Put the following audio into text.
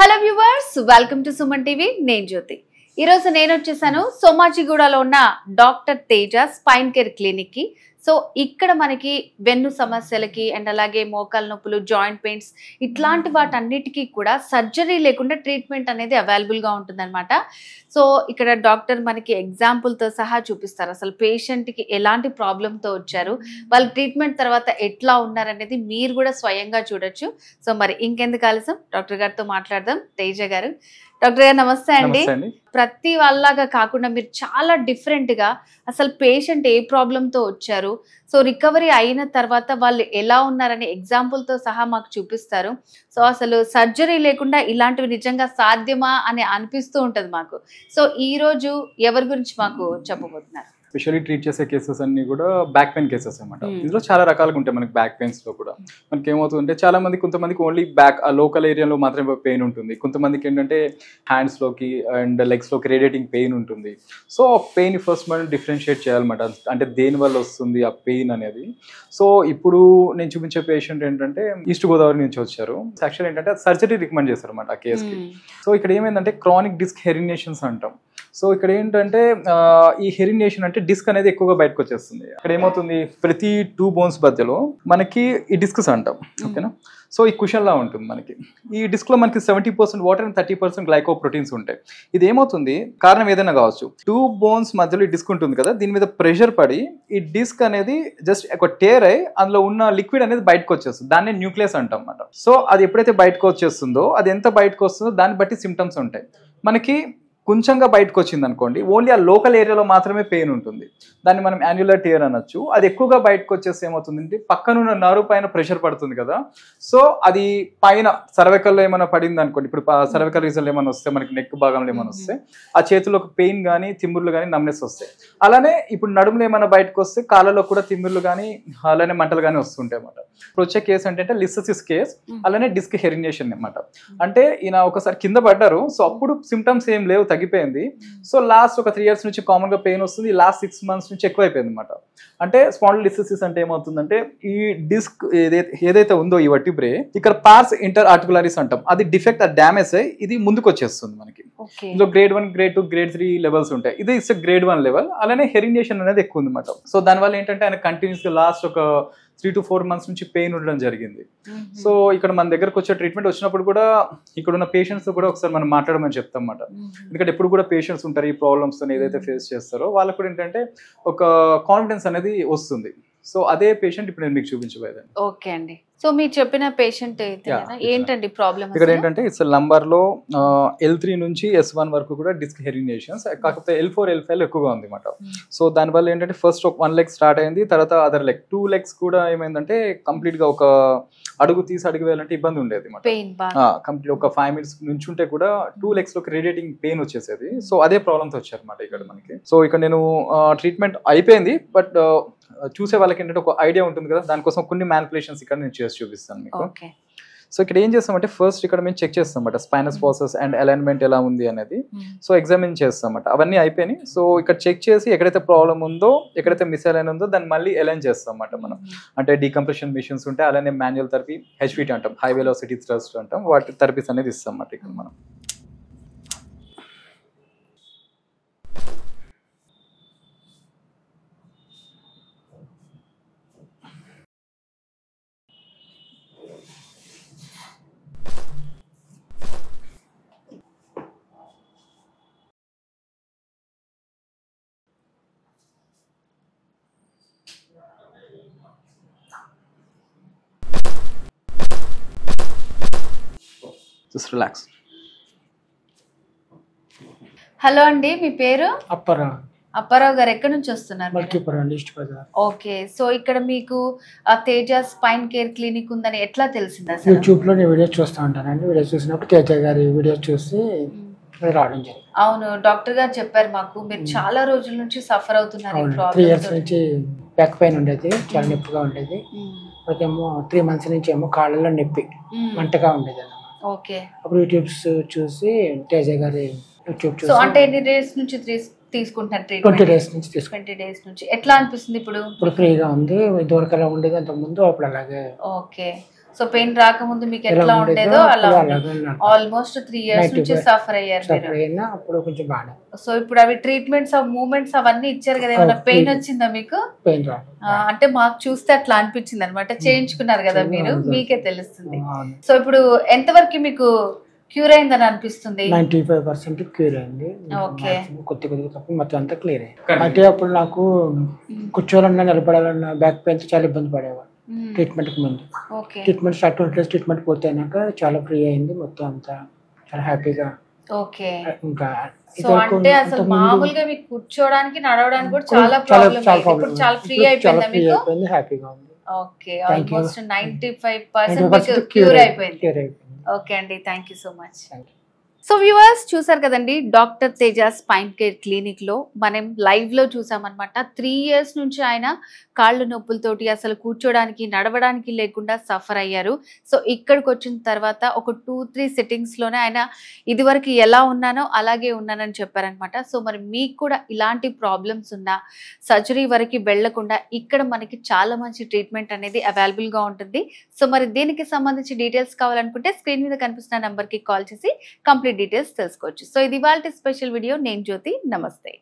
Hello viewers, welcome to Suman TV. నేను జ్యోతి. ఈరోజు నేను వచ్చేసాను సోమాజిగూడలో ఉన్న doctor Teja spine care clinic కి. సో ఇక్కడ మనకి వెన్ను సమస్యలకి అండ్ అలాగే మోకాల నొప్పులు, జాయింట్ పెయిన్స్ ఇట్లాంటి వాటన్నిటికీ కూడా సర్జరీ లేకుండా ట్రీట్మెంట్ అనేది అవైలబుల్గా ఉంటుందన్నమాట. సో ఇక్కడ డాక్టర్ మనకి ఎగ్జాంపుల్తో సహా చూపిస్తారు అసలు పేషెంట్కి ఎలాంటి ప్రాబ్లంతో వచ్చారు, వాళ్ళ ట్రీట్మెంట్ తర్వాత ఎట్లా ఉన్నారనేది మీరు కూడా స్వయంగా చూడొచ్చు. సో మరి ఇంకెందుకు ఆలస్యం, డాక్టర్ గారితో మాట్లాడదాం. తేజ గారు, డాక్టర్ గారు నమస్తే అండి. ప్రతి వాళ్ళలాగా కాకుండా మీరు చాలా డిఫరెంట్ గా అసలు పేషెంట్ ఏ ప్రాబ్లంతో వచ్చారు, సో రికవరీ అయిన తర్వాత వాళ్ళు ఎలా ఉన్నారని ఎగ్జాంపుల్ తో సహా మాకు చూపిస్తారు. సో అసలు సర్జరీ లేకుండా ఇలాంటివి నిజంగా సాధ్యమా అని అనిపిస్తూ ఉంటది మాకు. సో ఈ రోజు ఎవరి గురించి మాకు చెప్పబోతున్నారు? స్పెషల్లీ ట్రీట్ చేసే కేసెస్ అన్ని కూడా బ్యాక్ పెయిన్ కేసెస్ అనమాట. ఇందులో చాలా రకాలుగా ఉంటాయి మనకి బ్యాక్ పెయిన్స్ లో కూడా. మనకి ఏమవుతుందంటే చాలా మంది, కొంతమందికి ఓన్లీ బ్యాక్ ఆ లోకల్ ఏరియాలో మాత్రమే పెయిన్ ఉంటుంది, కొంతమందికి ఏంటంటే హ్యాండ్స్ లోకి అండ్ లెగ్స్ లోకి రేడియేటింగ్ పెయిన్ ఉంటుంది. సో ఆ పెయిన్ ఫస్ట్ మనం డిఫరెన్షియేట్ చేయాలన్నమాట, అంటే దేని వల్ల వస్తుంది ఆ పెయిన్ అనేది. సో ఇప్పుడు నేను చూపించే పేషెంట్ ఏంటంటే ఈస్ట్ గోదావరి నుంచి వచ్చారు. యాక్చువల్ ఏంటంటే సర్జరీ రికమెండ్ చేశారు అనమాట ఆ కేసుకి. సో ఇక్కడ ఏమైందంటే క్రానిక్ డిస్క్ హెరినేషన్స్ అంటాం. సో ఇక్కడ ఏంటంటే ఈ హెరినేషన్ అంటే డిస్క్ అనేది ఎక్కువగా బయటకు వచ్చేస్తుంది. ఇక్కడ ఏమవుతుంది, ప్రతి 2 బోన్స్ మధ్యలో మనకి ఈ డిస్క్స్ అంటాం, ఓకేనా. సో ఈ కుషన్ లా ఉంటుంది మనకి. ఈ డిస్క్ లో మనకి 70% వాటర్ అండ్ 30% గ్లైకోప్రోటీన్స్ ఉంటాయి. ఇది ఏమవుతుంది, కారణం ఏదైనా కావచ్చు, 2 బోన్స్ మధ్యలో ఈ డిస్క్ ఉంటుంది కదా, దీని మీద ప్రెషర్ పడి ఈ డిస్క్ అనేది జస్ట్ ఒక టేర్ అయి అందులో ఉన్న లిక్విడ్ అనేది బయటకు వచ్చేస్తుంది. దాన్ని న్యూక్లియస్ అంటాం అన్నమాట. సో అది ఎప్పుడైతే బయటకు వచ్చేస్తుందో, అది ఎంత బయటకు వస్తుందో దాన్ని బట్టి సిమ్టమ్స్ ఉంటాయి. మనకి కొంచెంగా బయటకు వచ్చింది అనుకోండి, ఓన్లీ ఆ లోకల్ ఏరియాలో మాత్రమే పెయిన్ ఉంటుంది, దాన్ని మనం యాన్యులర్ టియర్ అనొచ్చు. అది ఎక్కువగా బయటకు వచ్చేస్తే ఏమవుతుందంటే పక్కనున్న నర్వ్ పైన ప్రెషర్ పడుతుంది కదా, సో అది పైన సర్వైకల్లో ఏమైనా పడింది అనుకోండి, ఇప్పుడు సర్వైకల్ రీజన్లో ఏమైనా వస్తే, మనకి నెక్ భాగంలో ఏమైనా వస్తే ఆ చేతిలో పెయిన్ కానీ తిమ్ముర్లు కానీ నమ్నెస్ వస్తాయి. అలానే ఇప్పుడు నడుములో ఏమైనా బయటకు వస్తే కాళ్ళలో కూడా తిమ్ముర్లు కానీ అలానే మంటలు కానీ వస్తుంటాయి అన్నమాట. ఇప్పుడు వచ్చే కేసు అంటే లిస్టసిస్ కేస్, అలానే డిస్క్ హెరినేషన్ అన్నమాట. అంటే ఈయన ఒకసారి కింద పడ్డారు, సో అప్పుడు సిమ్టమ్స్ ఏం లేవు, తగ్గిపోయింది. సో లాస్ట్ ఒక 3 years నుంచి కామన్ గా పెయిన్ వస్తుంది, లాస్ట్ 6 months నుంచి ఎక్కువైపోయింది అనమాట. అంటే స్పాండిలోలిసిస్ అంటే ఏమవుతుందంటే ఈ డిస్క్ ఏదైతే ఉందో ఈ వర్టిబ్రే, ఇక్కడ పార్స్ ఇంటర్ ఆర్టికులరీస్ అంటాం, అది డిఫెక్ట్, అది డ్యామేజ్ అయ్యి ఇది ముందుకు వచ్చేస్తుంది మనకి. ఇందులో గ్రేడ్ 1, గ్రేడ్ 2, గ్రేడ్ 3 లెవెల్స్ ఉంటాయి. ఇది ఇట్స్ గ్రేడ్ 1 లెవెల్. అలానే హెరినేషన్ అనేది ఎక్కువ ఉంది అనమాట. సో దానివల్ల ఏంటంటే ఆయన కంటిన్యూస్ గా లాస్ట్ ఒక 3 to 4 months నుంచి పెయిన్ ఉండడం జరిగింది. సో ఇక్కడ మన దగ్గరకు వచ్చే ట్రీట్మెంట్ వచ్చినప్పుడు కూడా ఇక్కడ ఉన్న పేషెంట్స్ కూడా ఒకసారి మనం మాట్లాడమని చెప్తాం అన్నమాట. ఎందుకంటే ఎప్పుడు కూడా పేషెంట్స్ ఉంటారు ఈ ప్రాబ్లమ్స్ ఏదైతే ఫేస్ చేస్తారో, వాళ్ళకు కూడా ఏంటంటే ఒక కాన్ఫిడెన్స్ అనేది వస్తుంది. సో అదే పేషెంట్ ఇప్పుడు నేను మీకు చూపించబోయేదండి. ఓకే అండి. సో మీరు చెప్పిన పేషెంట్ ఏంటండి ప్రాబ్లం? ఇక్కడ ఏంటంటే ఇట్స్ లంబర్ లో L3 నుంచి S1 వరకు కూడా డిస్క్ హెరినేషన్స్, కాకపోతే L4, L5 ఎక్కువగా ఉంది అన్నమాట. సో దానివల్ల ఏంటంటే ఫస్ట్ 1 leg స్టార్ట్ అయింది, తర్వాత అదర్ లెగ్ 2 legs కూడా ఏమైందంటే కంప్లీట్ గా ఒక అడుగు తీసి అడుగు వేయాలంటే ఇబ్బంది ఉండేది కంప్లీట్. ఒక 5 minutes నుంచి ఉంటే కూడా 2 legs లోకి రేడియేటింగ్ పెయిన్ వచ్చేసేది. సో అదే ప్రాబ్లమ్స్ వచ్చారు అనమాట ఇక్కడ మనకి. సో ఇక్కడ నేను ట్రీట్మెంట్ అయిపోయింది, బట్ చూసే వాళ్ళకి ఏంటంటే ఒక ఐడియా ఉంటుంది కదా, దానికోసం కొన్ని మ్యానిపులేషన్స్ ఇక్కడ నేను చేసి చూపిస్తాను మీకు. సో ఇక్కడ ఏం చేస్తామంటే ఫస్ట్ ఇక్కడ మేము చెక్ చేస్తాం అన్నమాట స్పైనస్ ప్రాసెస్ అండ్ అలైన్మెంట్ ఎలా ఉంది అనేది. సో ఎగ్జామిన్ చేస్తాం అన్నమాట, అవన్నీ అయిపోయినాయి. సో ఇక్కడ చెక్ చేసి ఎక్కడైతే ప్రాబ్లం ఉందో, ఎక్కడైతే మిస్ అలైన్ ఉందో దాన్ని మళ్ళీ అలైన్ చేస్తాం అన్నమాట మనం. అంటే డీకంప్రెషన్ మిషన్స్ ఉంటాయి, అలానే మాన్యువల్ థెరపీ, HVT అంటాం, హై వెలాసిటీ థ్రస్ట్ అంటాం, వాటి థెరపీస్ అనేది ఇస్తాం అన్నమాట ఇక్కడ మనం. Just relax. హలో అండి, మీ పేరు? అప్పారావు. అప్పారావు గారు ఎక్కడి నుంచి వస్తున్నారు? Malkipuram, east Godavari. Okay. So ఇక్కడ మీకు తేజ స్పైన్ కేర్ క్లినిక్ ఉందని ఎట్లా తెలిసింది? అసలు యూట్యూబ్ లో నేను వీడియోస్ చూస్తూ ఉంటానండి. వీడియోస్ చూసినప్పుడు తేజ గారి వీడియోస్ చూసి రావడం జరిగింది. అవును, డాక్టర్ గారు చెప్పారు మాకు, మీరు చాలా రోజుల నుంచి సఫర్ అవుతున్నారు. 3 years నుంచి బ్యాక్ పెయిన్ ఉండేది, చాలా నొప్పిగా ఉండేది. ఏమో 3 months నుంచి ఏమో కాళ్ళలో నొప్పి మంటగా ఉండేది అన్నమాట. ఓకే. అప్పుడు యూట్యూబ్స్ చూసి తేజ గారి యూట్యూబ్ చూసి. సో అంటే ఎన్ని డేస్ నుంచి తీసుకుంటున్నారు ట్రీట్మెంట్? 20 days నుంచి తీసుకుంటాను. 20 days నుంచి. ఎట్లా అనిపిస్తుంది ఇప్పుడు? ఇప్పుడు ఫ్రీగా ఉంది, ఇదివరకు ఎలా ఉండేది అంతకు ముందు, అప్పుడు అలాగే. ఓకే. సో పెయిన్ రాకముందు మీకు ఎలా ఎట్లా ఉండేదో ఉండేదో అలా అప్పుడు ఉంది. అలాగే నాకు ఆల్మోస్ట్ 3 ఇయర్స్ నుంచి 95 సఫర్ అయ్యారు మీరు. సఫర్ అయినా అప్పుడు కొంచెం బాగా సో ఇప్పుడు అవి ట్రీట్మెంట్స్ మూమెంట్స్ అవన్నీ ఇచ్చారు కదా, ఏమైనా పెయిన్ వచ్చిందా మీకు? పెయిన్ రాదు. అంటే మాకు చూస్తే అట్లా అనిపించింది అనమాట. చేయించుకున్నారు కదా మీరు, మీకే తెలుస్తుంది. సో ఇప్పుడు ఎంతవరకు మీకు క్యూర్ అయిందని అనిపిస్తుంది? 95% క్యూర్ అయింది. ఓకే. కొద్దిగా తప్ప మొత్తం అంతా క్లియర్ అయింది. అంటే అప్పుడు నాకు కూర్చోవాలన్నా నిలబడాలన్నా బ్యాక్ పెయిన్ చాలా ఇబ్బంది పడేవాడు ట్రీట్మెంట్ కి ముందు. Okay. Treatment start 20 days treatment పూర్తయినాక చాలా ఫ్రీ అయింది మొత్తం అంతా, చాలా హ్యాపీగా. ఓకే. ఇంకా సో అంటే అసలు మామూలుగా మీకు కూర్చోడానికి నడవడానికి కూడా చాలా ప్రాబ్లం, ఇప్పుడు చాలా ఫ్రీ అయిపోయిందా మీకు? హ్యాపీగా ఉంది. ఓకే. ఆల్మోస్ట్ 95% మీకు క్యూర్ అయిపోయింది. ఓకే అండి, thank you so much. So viewers చూసారు కదండి, doctor Teja spine care clinic లో మనం లైవ్ లో చూసామన్నమాట. 3 years నుంచి ఆయన కాళ్ళు నొప్పులతోటి అసలు కూర్చోడానికి నడవడానికి లేకుండా సఫర్ అయ్యారు. సో ఇక్కడికి వచ్చిన తర్వాత ఒక 2-3 సిట్టింగ్స్ లోనే ఆయన ఇదివరకు ఎలా ఉన్నానో అలాగే ఉన్నానని చెప్పారనమాట. సో మరి మీకు కూడా ఇలాంటి ప్రాబ్లమ్స్ ఉన్నా సర్జరీ వరకు వెళ్లకుండా ఇక్కడ మనకి చాలా మంచి ట్రీట్మెంట్ అనేది అవైలబుల్ గా ఉంటుంది. సో మరి దీనికి సంబంధించి డీటెయిల్స్ కావాలనుకుంటే స్క్రీన్ మీద కనిపిస్తున్న నంబర్ కి కాల్ చేసి కంప్లీట్ డీటెయిల్స్ తెలుసుకోవచ్చు. సో ఇది ఇవాల్టి స్పెషల్ వీడియో. నేను జ్యోతి, నమస్తే.